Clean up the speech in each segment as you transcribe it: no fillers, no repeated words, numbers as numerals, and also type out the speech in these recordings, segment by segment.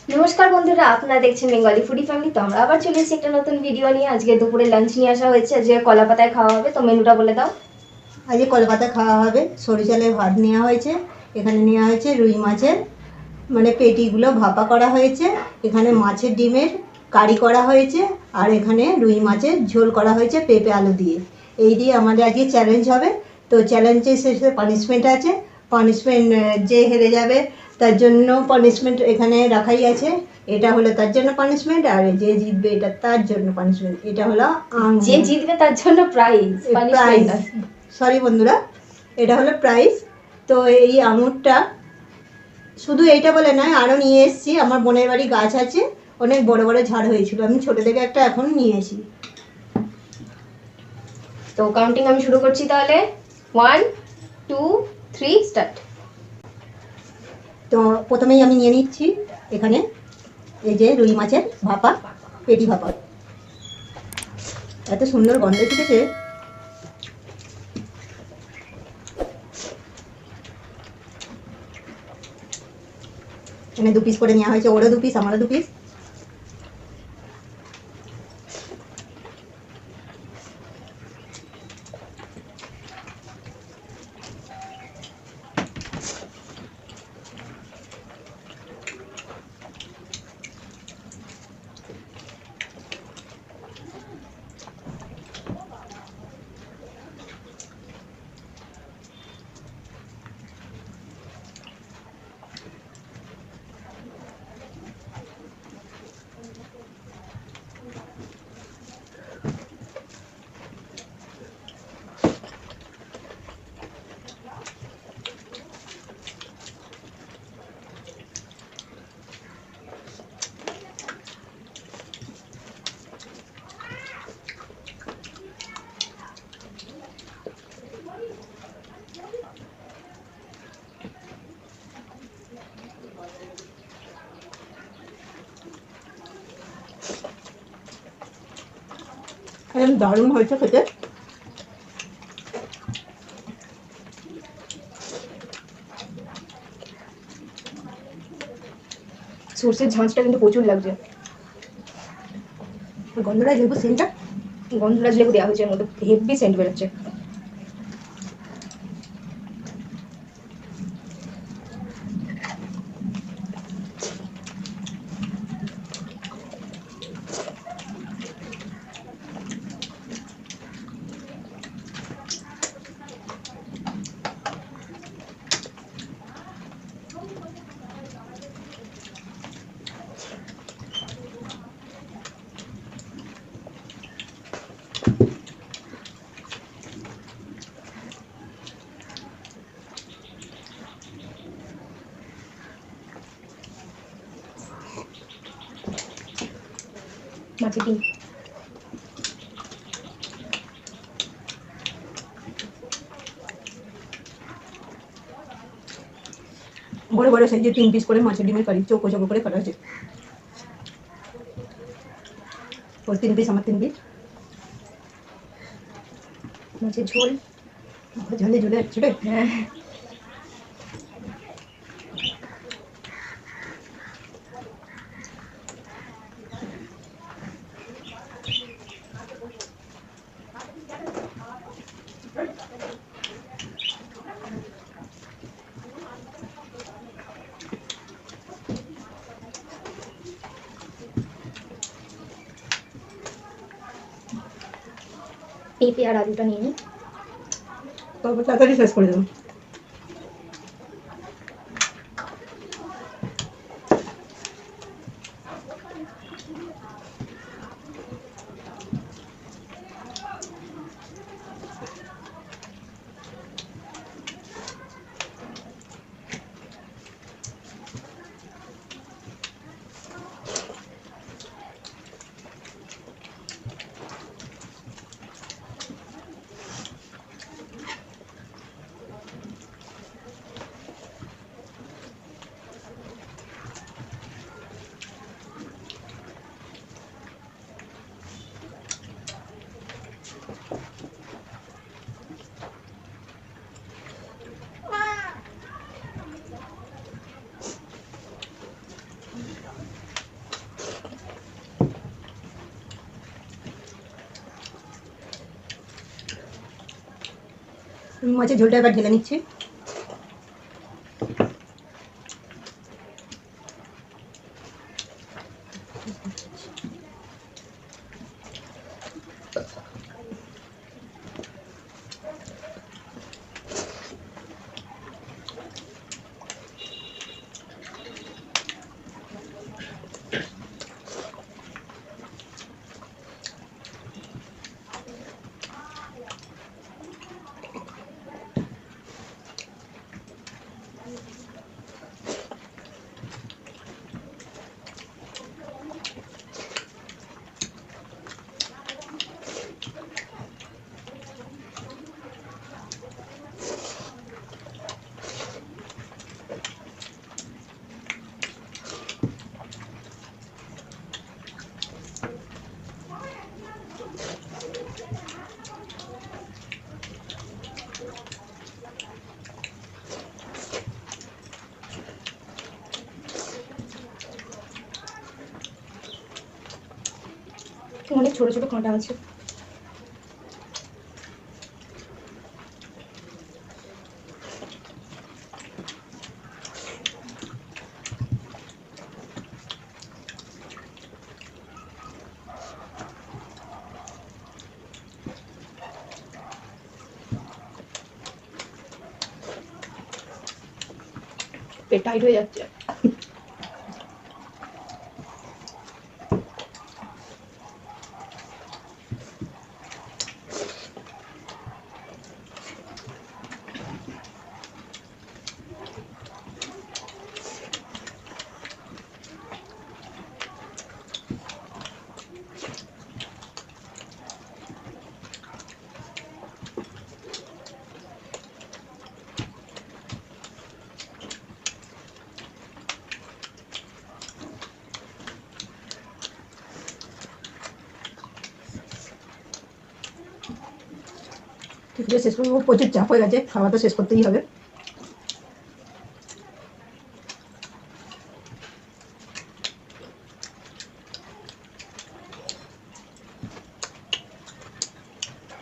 নমস্কার বন্ধুরা, আপনারা দেখছেন বেঙ্গলি ফুডি ফ্যামিলি। তো আমরা আবার চলে এসেছি একটা নতুন ভিডিও নিয়ে। আজকে দুপুরে লাঞ্চ নিয়ে আসা হয়েছে, আজকে কলা পাতায় খাওয়া হবে। তো মেনুটা বলে দাও। আজকে কলকাতা খাওয়া হবে। সরু চালের ভাত নেওয়া হয়েছে, এখানে নেওয়া হয়েছে রুই মাছের মানে পেটিগুলো ভাপা করা হয়েছে, এখানে মাছের ডিমের কারি করা হয়েছে, আর এখানে রুই মাছের ঝোল করা হয়েছে পেঁপে আলু দিয়ে। এই দিয়ে আমাদের আজকে চ্যালেঞ্জ হবে। তো চ্যালেঞ্জের শেষে পানিশমেন্ট আছে। পানিশমেন্ট যে হেরে যাবে তার জন্য পানিশমেন্ট এখানে রাখাই আছে। এটা হলো তার জন্য পানিশমেন্ট, আর যে জিতবে এটা তার জন্য পানিশমেন্ট। এটা হলো যে জিতবে তার জন্য প্রাইজ। প্রাইজ, সরি বন্ধুরা, এটা হলো প্রাইজ। তো এই আঙুরটা শুধু এইটা বলে নয়, আরও নিয়ে এসেছি। আমার বোনের বাড়ি গাছ আছে, অনেক বড় বড় ঝাড় হয়েছিল, আমি ছোট থেকে একটা এখন নিয়ে এসি। তো কাউন্টিং আমি শুরু করছি তাহলে। 1 2 3 স্টার্ট। তো প্রথমেই আমি নিয়ে নিচ্ছি এখানে এই যে রুই মাছের ভাপা, পেটি ভাপা। এত সুন্দর গন্ধ ছুটেছে। এখানে 2 পিস করে নেওয়া হয়েছে, ওরও 2 পিস আমারও 2 পিস। দারুণ হয়েছে খেতে। সর্ষের ঝাঁঝটা কিন্তু প্রচুর লাগছে। গন্ধরাজ লেবু সেন্টটা, গন্ধরাজ লেবু দেওয়া হয়েছে, এর মধ্যে হেভি সেন্ট বেরোচ্ছে। মাছের ডিম বড় বড় সাইজের 3 পিস করে মাছের ডিমের কারি, চৌকো চৌকো করে কাটা হয়েছে। ওর 3 পিস, আমার 3 পিস। মাছের ঝোল। ঝালে ঝুলে যাচ্ছে রে। হ্যাঁ, পেঁপে আর আলুটা নিয়ে নিই। তারপর তাড়াতাড়ি শেষ করে দেবো। মাছের ঝোলটা এবার ঢেলে নিচ্ছি। অনেক ছোট ছোট কাঁটা আছে। পেট টাইট হয়ে যাচ্ছে। শেষ করবো, প্রচুর চাপ হয়ে গেছে, খাওয়া তো শেষ করতেই হবে।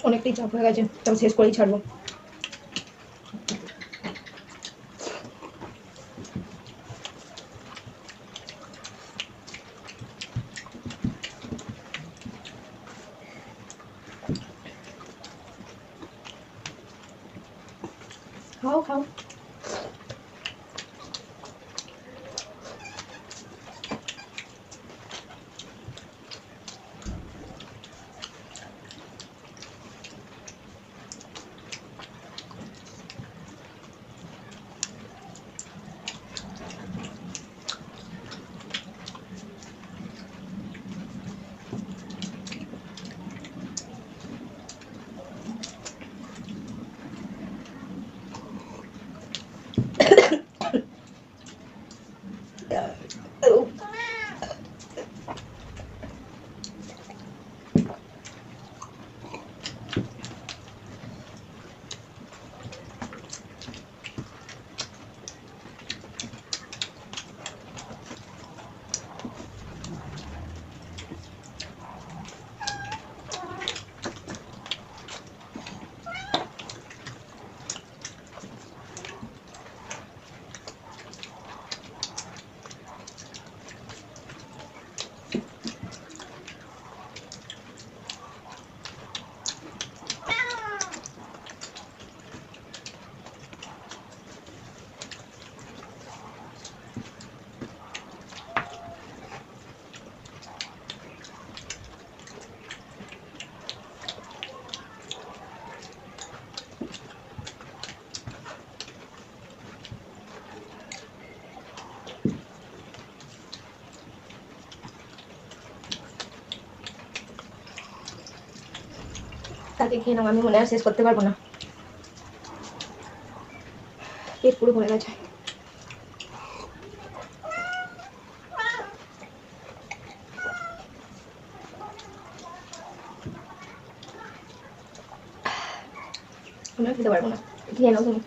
অনেকটাই চাপ হয়ে গেছে, তবে শেষ করেই ছাড়বো। খাও খাও। তাকে খেয়ে নাও, আমি মনে হয় আর শেষ করতে পারবো না, পেট পুরো ভরে গেছে। আমি আর খেতে পারবো না, খেয়ে নাও তুমি।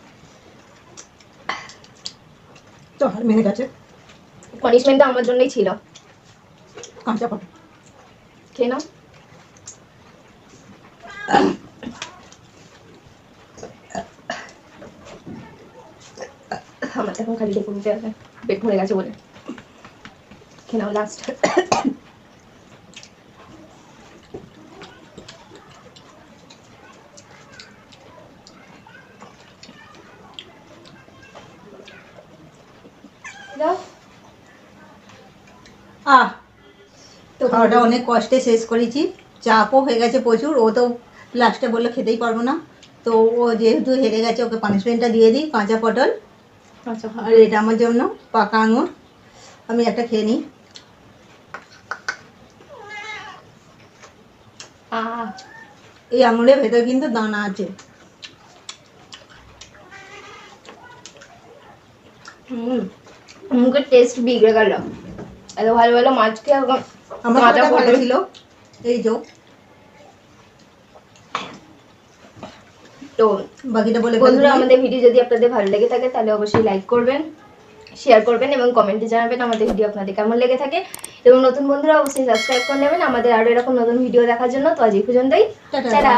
তো হার ভেঙে গেছে, পানিশমেন্টটা আমার জন্যই ছিল। কাঁচা পটল খেয়ে নাও। আমার এখন খালি দেখে নিতে হবে, পেট ভরে গেছে বলে। খেয়ে নাও লাস্ট। তো খাওয়াটা অনেক কষ্টে শেষ করেছি, চাপও হয়ে গেছে প্রচুর। ও তো লাস্টে বললো খেতেই পারবো না, তো ও যেহেতু হেরে গেছে ওকে পানিশমেন্টটা দিয়ে দিই, কাঁচা পটল। আচ্ছা, আর এটা আমার জন্য পাকা আঙুর, আমি একটা খেয়ে নিই। এই আঙুরের ভেতর কিন্তু দানা আছে। মুখের টেস্ট বিগড়ে গেল। এত ভালো ভালো মাছ খেয়ে এখন আমার কাঁচা খাবারটা ভালো পটল। ছিল। এই যে তো বাকিটা বলে বন্ধুরা, ফেলবি। আমাদের ভিডিও যদি আপনাদের ভালো লেগে থাকে তাহলে অবশ্যই লাইক করবেন, শেয়ার করবেন এবং কমেন্টে জানাবেন আমাদের ভিডিও আপনাদের কেমন লেগে থাকে। এবং নতুন বন্ধুরা অবশ্যই সাবস্ক্রাইব করে নেবেন আমাদের আরো এরকম নতুন ভিডিও দেখার জন্য। তো আজ এই পর্যন্তই, টাটা। টাটা।